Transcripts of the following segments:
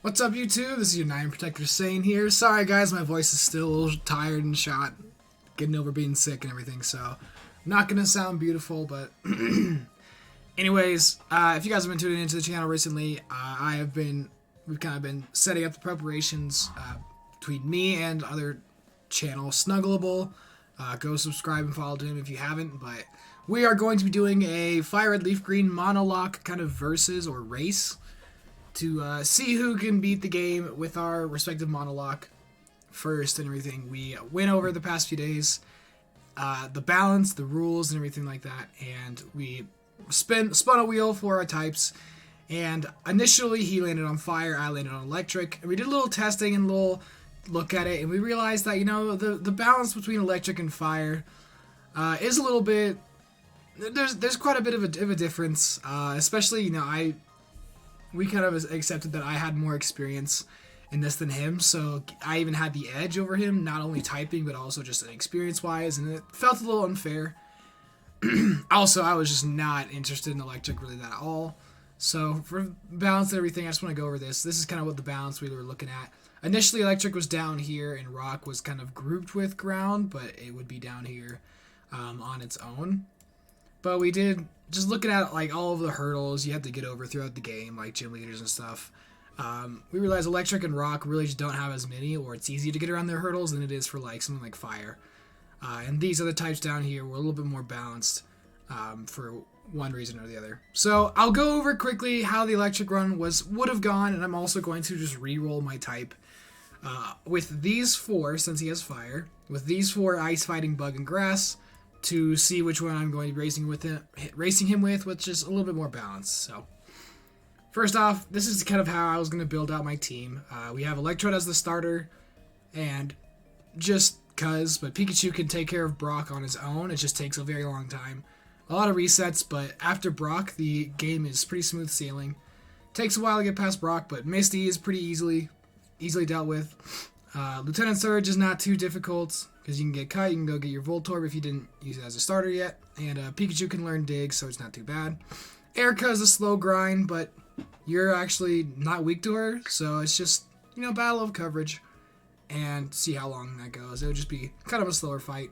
What's up, YouTube? This is your 9 Protector Sane here. Sorry, guys, my voice is still a little tired and shot, getting over being sick and everything, so I'm not gonna sound beautiful, but anyways, if you guys have been tuning into the channel recently, we've kind of been setting up the preparations between me and other channel, Snuggleable. Go subscribe and follow to him if you haven't, but we are going to be doing a Fire Red Leaf Green Monolocke kind of versus or race to see who can beat the game with our respective Monolocke first and everything. We went over the past few days, the balance, the rules, and everything like that, and we spun a wheel for our types. And initially, he landed on fire, I landed on electric, and we did a little testing and a little look at it, and we realized that, you know, the balance between electric and fire is a little bit. There's quite a bit of a difference, especially, you know, we kind of accepted that I had more experience in this than him, so I even had the edge over him, not only typing, but also just experience-wise, and it felt a little unfair. Also, I was just not interested in electric really at all. So, for balance and everything, I just want to go over this. This is kind of what the balance we were looking at. Initially, electric was down here, and rock was kind of grouped with ground, but it would be down here on its own. But we did, just looking at like all of the hurdles you have to get over throughout the game, like gym leaders and stuff, we realized electric and rock really just don't have as many, or it's easier to get around their hurdles than it is for like something like fire. And these other types down here were a little bit more balanced for one reason or the other. So I'll go over quickly how the electric run would have gone, and I'm also going to just re-roll my type. With these four, since he has fire, with these four, ice, fighting, bug, and grass, to see which one I'm going to be racing him with, which is a little bit more balanced. So, first off, this is kind of how I was going to build out my team. We have Electrode as the starter, and just cuz, but Pikachu can take care of Brock on his own. It just takes a very long time. A lot of resets, but after Brock, the game is pretty smooth sailing. Takes a while to get past Brock, but Misty is pretty easily dealt with. Lieutenant Surge is not too difficult, because you can get cut, you can go get your Voltorb if you didn't use it as a starter yet, and Pikachu can learn Dig, so it's not too bad. Erica is a slow grind, but you're actually not weak to her, so it's just, you know, battle of coverage, and see how long that goes. It would just be kind of a slower fight.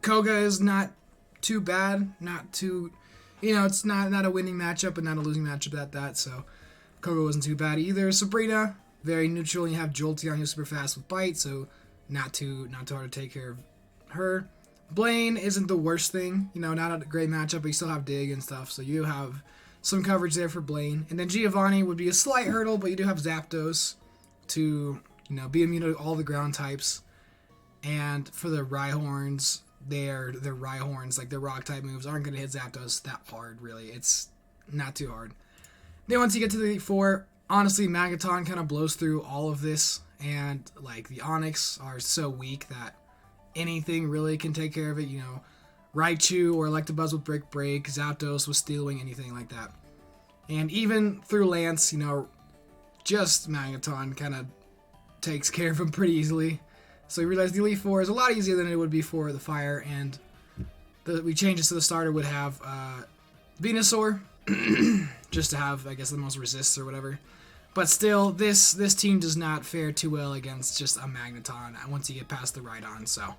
Koga is not too bad, not too, you know, it's not a winning matchup, but not a losing matchup at that, so Koga wasn't too bad either. Sabrina, very neutral, and you have Jolteon who's super fast with Bite, so not too hard to take care of her. Blaine isn't the worst thing, you know, not a great matchup, but you still have Dig and stuff, so you have some coverage there for Blaine. And then Giovanni would be a slight hurdle, but you do have Zapdos to, you know, be immune to all the ground types. And for the Rhyhorns, their Rhyhorns, like their rock type moves, aren't going to hit Zapdos that hard, really. It's not too hard. Then once you get to the Elite Four, honestly, Magneton kind of blows through all of this, and like the Onix are so weak that anything really can take care of it. You know, Raichu or Electabuzz with Brick Break, Zapdos with Steel Wing, anything like that. And even through Lance, you know, just Magneton kind of takes care of him pretty easily. So we realized the Elite Four is a lot easier than it would be for the Fire, and we changed it so the starter would have Venusaur, just to have, I guess, the most resists or whatever. But still, this team does not fare too well against just a Magneton once you get past the Rhydon. So,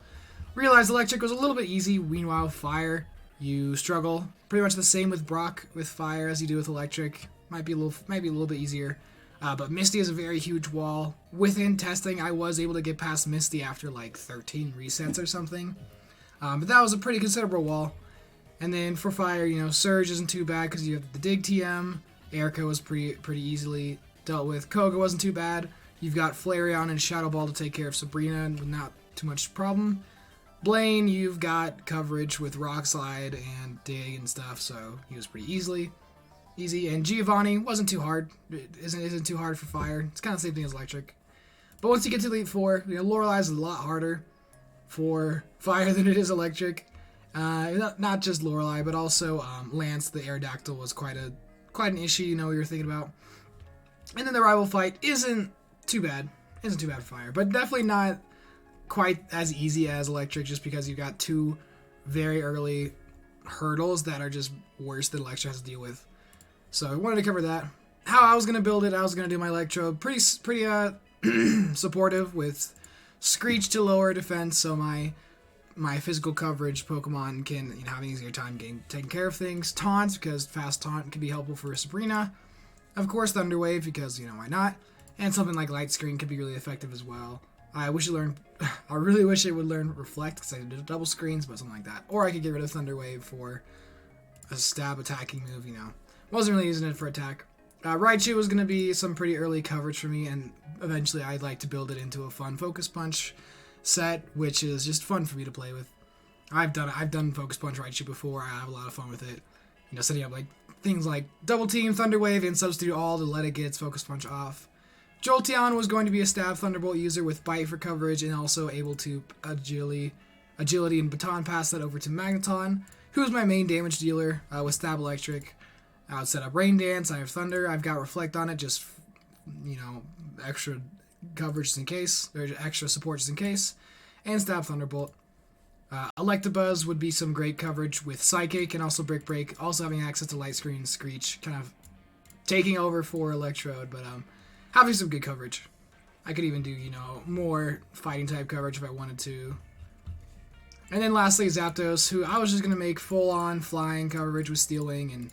realized electric was a little bit easy. Meanwhile, fire, you struggle. Pretty much the same with Brock with fire as you do with electric. Might be a little bit easier. But Misty is a very huge wall. Within testing, I was able to get past Misty after like 13 resets or something. But that was a pretty considerable wall. And then for fire, you know, Surge isn't too bad because you have the Dig TM. Erica was pretty easily dealt with. Koga wasn't too bad. You've got Flareon and Shadow Ball to take care of Sabrina with not too much problem. Blaine, you've got coverage with Rock Slide and Dig and stuff, so he was pretty easy. And Giovanni wasn't too hard. It isn't too hard for fire. It's kind of the same thing as electric. But once you get to Elite Four, you know, Lorelei is a lot harder for fire than it is electric. Not just Lorelei, but also Lance, the Aerodactyl, was quite an issue, you know, what you're thinking about. And then the rival fight isn't too bad for fire, but definitely not quite as easy as electric, just because you've got two very early hurdles that are just worse than electric has to deal with. So I wanted to cover that. how I was gonna build it, I was gonna do my Electrode pretty supportive with Screech to lower defense, so my physical coverage Pokemon can have an easier time taking care of things. Taunts, because fast taunt can be helpful for Sabrina. Of course, Thunder Wave, because why not? And something like Light Screen could be really effective as well. I really wish it would learn Reflect, because I did double screens, but something like that. Or I could get rid of Thunder Wave for a stab attacking move. Wasn't really using it for attack. Raichu was going to be some pretty early coverage for me, and eventually I'd like to build it into a fun Focus Punch set, which is just fun for me to play with. I've done Focus Punch Raichu before. I have a lot of fun with it. Setting up things like Double Team, Thunder Wave, and substitute all to let it get its Focus Punch off. Jolteon was going to be a Stab Thunderbolt user with Bite for coverage, and also able to agility and Baton Pass that over to Magneton, who is my main damage dealer with Stab Electric. I would set up Rain Dance. I have Thunder. I've got Reflect on it, just extra coverage just in case, or extra support just in case, and Stab Thunderbolt. Electabuzz would be some great coverage with Psychic and also Brick Break, also having access to Light Screen and Screech, kind of taking over for Electrode, but having some good coverage. I could even do, more fighting type coverage if I wanted to. And then lastly, Zapdos, who I was just going to make full-on flying coverage with Steel Wing and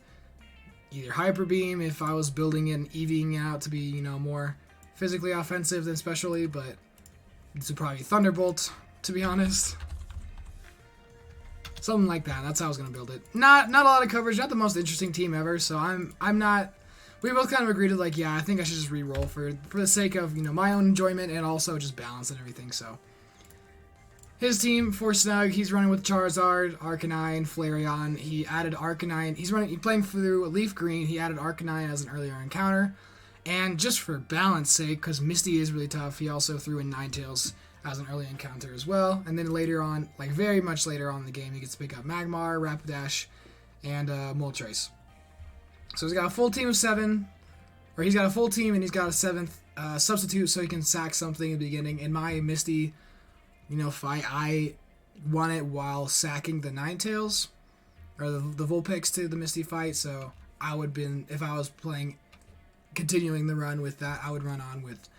either Hyper Beam if I was building it and EVing out to be, more physically offensive than specially, but this would probably be Thunderbolt, to be honest. Something like that. That's how I was going to build it. Not a lot of coverage, not the most interesting team ever, so I'm not... We both kind of agreed to I think I should just re-roll for the sake of, my own enjoyment and also just balance and everything, so... His team for Snug, he's running with Charizard, Arcanine, Flareon. He added Arcanine. He's playing through Leaf Green. He added Arcanine as an earlier encounter. And just for balance sake, because Misty is really tough, he also threw in Ninetales as an early encounter as well. And then later on, very much later on in the game, he gets to pick up Magmar, Rapidash, and Moltres. So he's got a full team of 7. Or he's got a full team and he's got a 7th substitute so he can sack something in the beginning. In my Misty... fight, I won it while sacking the Ninetales, or the Vulpix to the Misty fight, so I would if I was continuing the run with that, I would run on with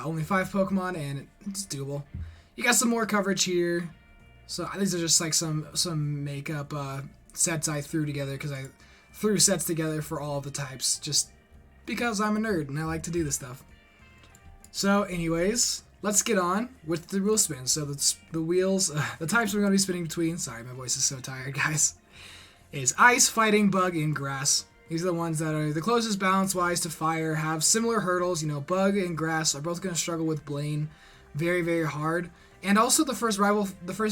only 5 Pokemon, and it's doable. You got some more coverage here, so these are just some makeup sets I threw together, because I threw sets together for all of the types, just because I'm a nerd, and I like to do this stuff. So anyways... Let's get on with the wheel spin. So the wheels, the types we're going to be spinning between, sorry, my voice is so tired, guys, is Ice, Fighting, Bug, and Grass. These are the ones that are the closest balance-wise to Fire, have similar hurdles. Bug and Grass are both going to struggle with Blaine very, very hard. And also the first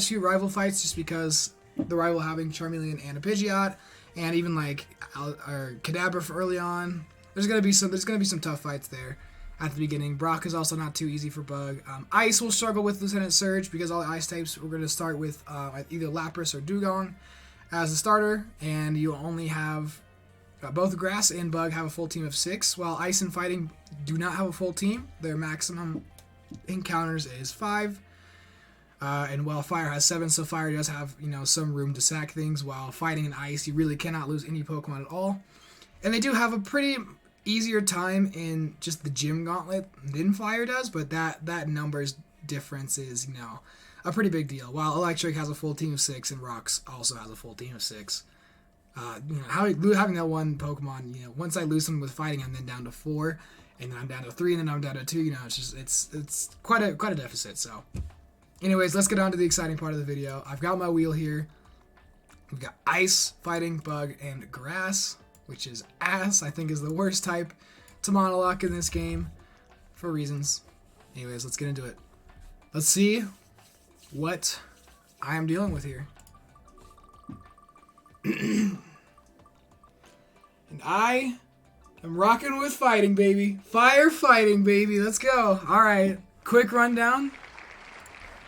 few rival fights, just because the rival having Charmeleon and a Pidgeot, and even Kadabra for early on. There's going to be some tough fights there. At the beginning, Brock is also not too easy for Bug. Ice will struggle with Lieutenant Surge because all the Ice types we're going to start with either Lapras or Dugong as a starter, and you only have both Grass and Bug have a full team of 6, while Ice and Fighting do not have a full team. Their maximum encounters is 5, and while Fire has 7, so Fire does have some room to sack things, while Fighting and Ice, you really cannot lose any Pokemon at all. And they do have a pretty easier time in just the gym gauntlet than Fire does, but that numbers difference is a pretty big deal. While Electric has a full team of 6 and Rocks also has a full team of 6. Having that one Pokemon, once I lose them with Fighting, I'm then down to 4, and then I'm down to 3, and then I'm down to 2. It's quite a deficit. So, anyways, let's get on to the exciting part of the video. I've got my wheel here. We've got Ice, Fighting, Bug, and Grass, which is ass. I think is the worst type to Monolocke in this game for reasons. Anyways, let's get into it. Let's see what I am dealing with here. And I am rocking with Fighting, baby. Fire Fighting, baby. Let's go. All right. Quick rundown.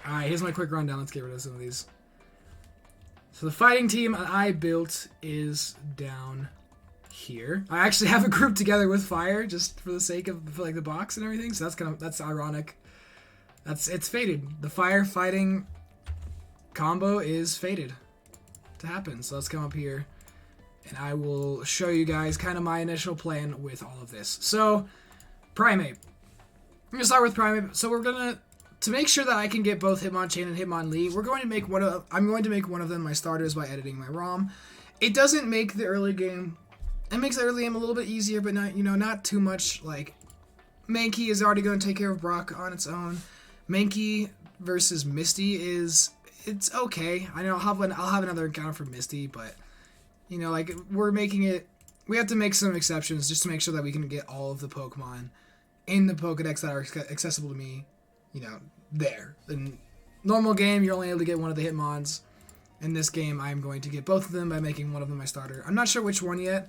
All right, here's my quick rundown. Let's get rid of some of these. So the Fighting team I built is down here. I actually have it grouped together with Fire just for the sake of the box and everything. So that's ironic. It's fated. The Fire Fighting combo is fated to happen. So let's come up here and I will show you guys kind of my initial plan with all of this. So, Primeape. I'm going to start with Primeape. So we're going to make sure that I can get both Hitmonchan and Hitmonlee, I'm going to make one of them my starters by editing my ROM. It doesn't make the early game, it makes the early game a little bit easier, but not, not too much. Like, Mankey is already going to take care of Brock on its own. Mankey versus Misty it's okay. I know I'll have another encounter for Misty, but like we have to make some exceptions just to make sure that we can get all of the Pokemon in the Pokedex that are accessible to me, there. In normal game, you're only able to get one of the Hitmons. In this game, I'm going to get both of them by making one of them my starter. I'm not sure which one yet.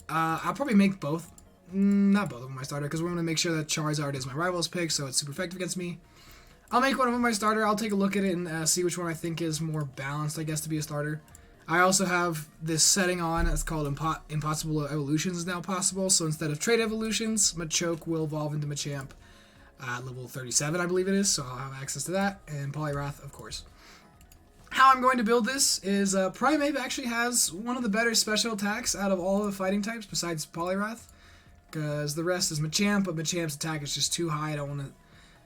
I'll probably make both. Not both of them my starter, because we're going to make sure that Charizard is my rival's pick, so it's super effective against me. I'll make one of them my starter. I'll take a look at it and see which one I think is more balanced, I guess, to be a starter. I also have this setting on. It's called Impossible Evolutions is now possible. So instead of Trait Evolutions, Machoke will evolve into Machamp at level 37, I believe it is. So I'll have access to that. And Poliwrath, of course. How I'm going to build this is Primeape actually has one of the better special attacks out of all of the fighting types besides Poliwrath. Because the rest is Machamp, but Machamp's attack is just too high. I don't want to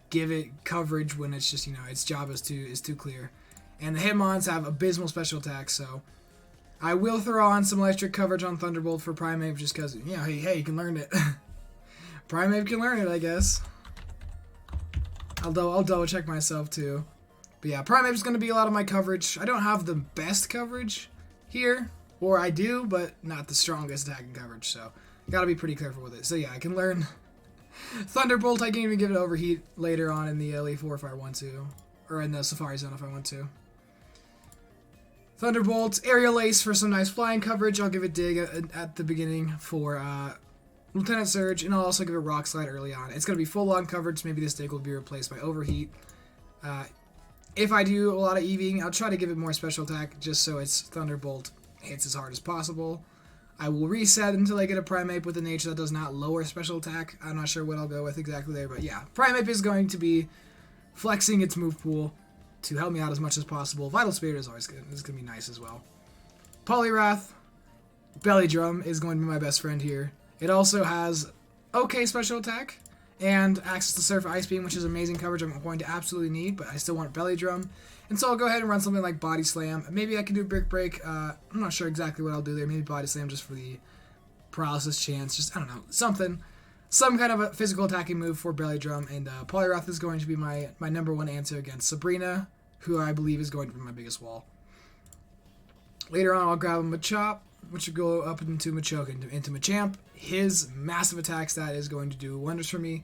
give it coverage when it's just, its job is too clear. And the Hitmons have abysmal special attacks, so I will throw on some electric coverage on Thunderbolt for Primeape just because, hey, you can learn it. Primeape can learn it, I guess. I'll double check myself too. But yeah, Primeape's going to be a lot of my coverage. I don't have the best coverage here, or I do, but not the strongest attacking coverage, so gotta be pretty careful with it. So yeah, I can learn Thunderbolt. I can even give it Overheat later on in the Elite 4 if I want to, or in the Safari Zone if I want to. Thunderbolt, Aerial Ace for some nice flying coverage. I'll give it Dig at the beginning for Lieutenant Surge, and I'll also give it Rock Slide early on. It's going to be full-on coverage. Maybe this Dig will be replaced by Overheat. If I do a lot of EVing, I'll try to give it more special attack just so its Thunderbolt hits as hard as possible. I will reset until I get a Primeape with a nature that does not lower special attack. I'm not sure what I'll go with exactly there, but yeah. Primeape is going to be flexing its move pool to help me out as much as possible. Vital Spirit is always good. It's going to be nice as well. Poliwrath, Belly Drum is going to be my best friend here. It also has okay special attack and access to Surf Ice Beam, which is amazing coverage I'm going to absolutely need, but I still want Belly Drum. And so I'll go ahead and run something like Body Slam. Maybe I can do Brick Break. I'm not sure exactly what I'll do there. Maybe Body Slam just for the paralysis chance. Just, I don't know, something. Some kind of a physical attacking move for Belly Drum, and Poliwrath is going to be my number one answer against Sabrina, who I believe is going to be my biggest wall. Later on, I'll grab a Machop, which will go up into Machoke, into Machamp. His massive attack stat is going to do wonders for me.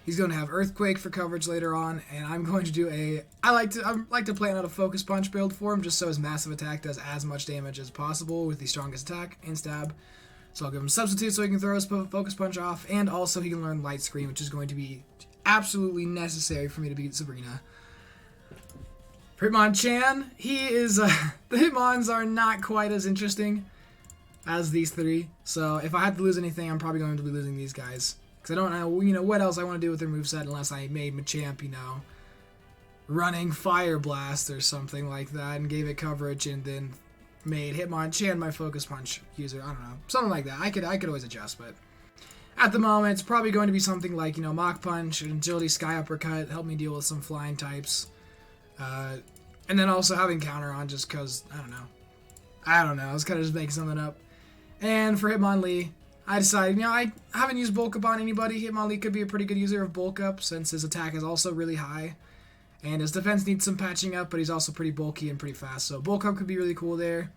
He's going to have Earthquake for coverage later on, and I'm going to do I like to plan out a Focus Punch build for him, just so his massive attack does as much damage as possible with the strongest attack and stab. So I'll give him Substitute so he can throw his Focus Punch off, and also he can learn Light Screen, which is going to be absolutely necessary for me to beat Sabrina. Hitmonchan, he is, the Hitmons are not quite as interesting as these three, so if I had to lose anything, I'm probably going to be losing these guys. Because I don't know, what else I want to do with their moveset unless I made Machamp, running Fire Blast or something like that, and gave it coverage, and then made Hitmonchan my Focus Punch user. I don't know. Something like that. I could always adjust, but at the moment, it's probably going to be something like, Mach Punch and Agility Sky Uppercut, help me deal with some flying types. And then also having counter on just because, I don't know. I was kind of just making something up. And for Hitmonlee, I decided, I haven't used Bulk Up on anybody. Hitmonlee could be a pretty good user of Bulk Up since his attack is also really high. And his defense needs some patching up, but he's also pretty bulky and pretty fast. So Bulk Up could be really cool there.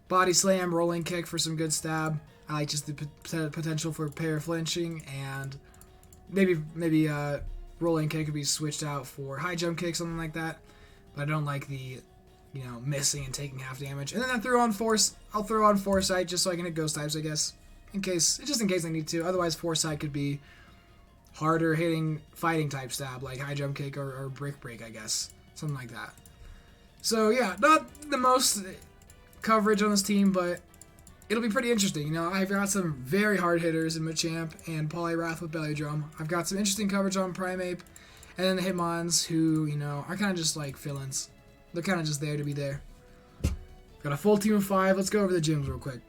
Body Slam, Rolling Kick for some good stab. I like just the potential for pair flinching, and maybe Rolling Kick could be switched out for High Jump Kick, something like that. But I don't like the, missing and taking half damage. And then I'll throw on Foresight just so I can hit Ghost types, I guess. Just in case I need to. Otherwise, Foresight could be harder hitting fighting type stab, like High Jump Kick or Brick Break, I guess. Something like that. So yeah, not the most coverage on this team, but it'll be pretty interesting. I've got some very hard hitters in Machamp and Poliwrath with Belly Drum. I've got some interesting coverage on Primeape, and then the Hitmons who, are kind of just like fill-ins. They're kind of just there to be there. Got a full team of 5. Let's go over the gyms real quick.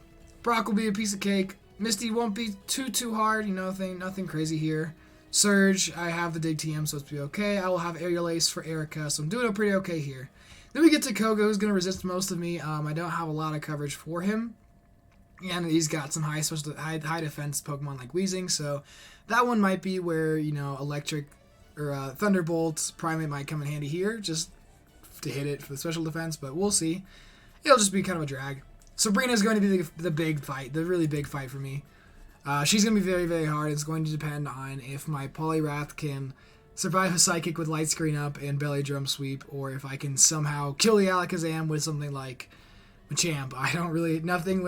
Brock will be a piece of cake. Misty won't be too hard, you know, nothing crazy here. Surge, I have the Dig TM, so it's be okay. I will have Aerial Ace for Erica, so I'm doing pretty okay here. Then we get to Kogo, who's going to resist most of me. I don't have a lot of coverage for him. And he's got some high defense Pokemon like Weezing, so that one might be where, you know, Electric or Thunderbolt Primate might come in handy here, just to hit it for the special defense, but we'll see. It'll just be kind of a drag. Sabrina's going to be the big fight, the really big fight for me. She's going to be very, very hard. It's going to depend on if my Poliwrath can survive a Psychic with Light Screen up and Belly Drum Sweep, or if I can somehow kill the Alakazam with something like Machamp. I don't really, nothing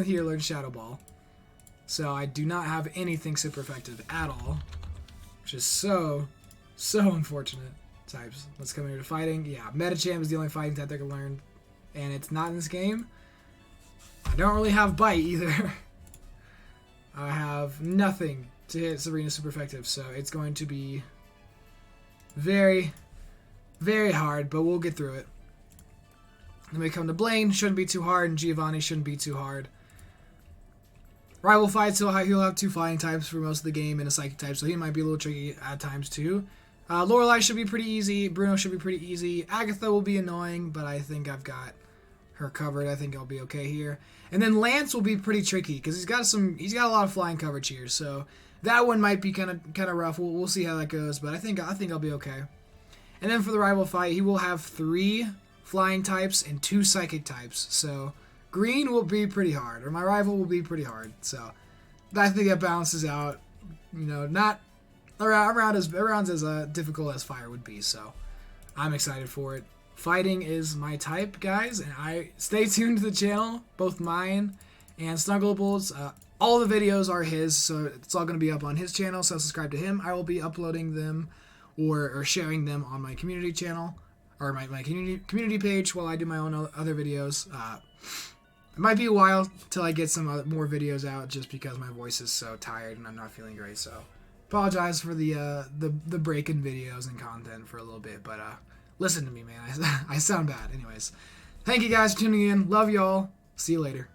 here learns Shadow Ball. So I do not have anything super effective at all, which is so unfortunate. Types. Let's come here to fighting. Yeah, Metachamp is the only fighting type I can learn, and it's not in this game. I don't really have Bite either. I have nothing to hit Sabrina super effective, so it's going to be very, very hard, but we'll get through it. Then we come to Blaine, shouldn't be too hard, and Giovanni shouldn't be too hard. Rival fights, he'll have 2 flying types for most of the game and a psychic type, so he might be a little tricky at times too. Lorelei should be pretty easy, Bruno should be pretty easy, Agatha will be annoying, but I think I've got her covered. I think I'll be okay here. And then Lance will be pretty tricky because he's got a lot of flying coverage here, so that one might be kind of rough. We'll see how that goes, but I think I'll be okay. And then for the rival fight, he will have 3 flying types and 2 psychic types, so green will be pretty hard, or my rival will be pretty hard. So I think that balances out, you know, not around as difficult as fire would be. So I'm excited for it. Fighting is my type, guys, and I stay tuned to the channel, both mine and Snuggleable's. All the videos are his, so it's all going to be up on his channel, so subscribe to him. I will be uploading them or sharing them on my community channel, or my community page while I do my own other videos. It might be a while till I get some more videos out, just because my voice is so tired and I'm not feeling great, so apologize for the break in videos and content for a little bit, but listen to me, man. I sound bad. Anyways, thank you guys for tuning in. Love y'all. See you later.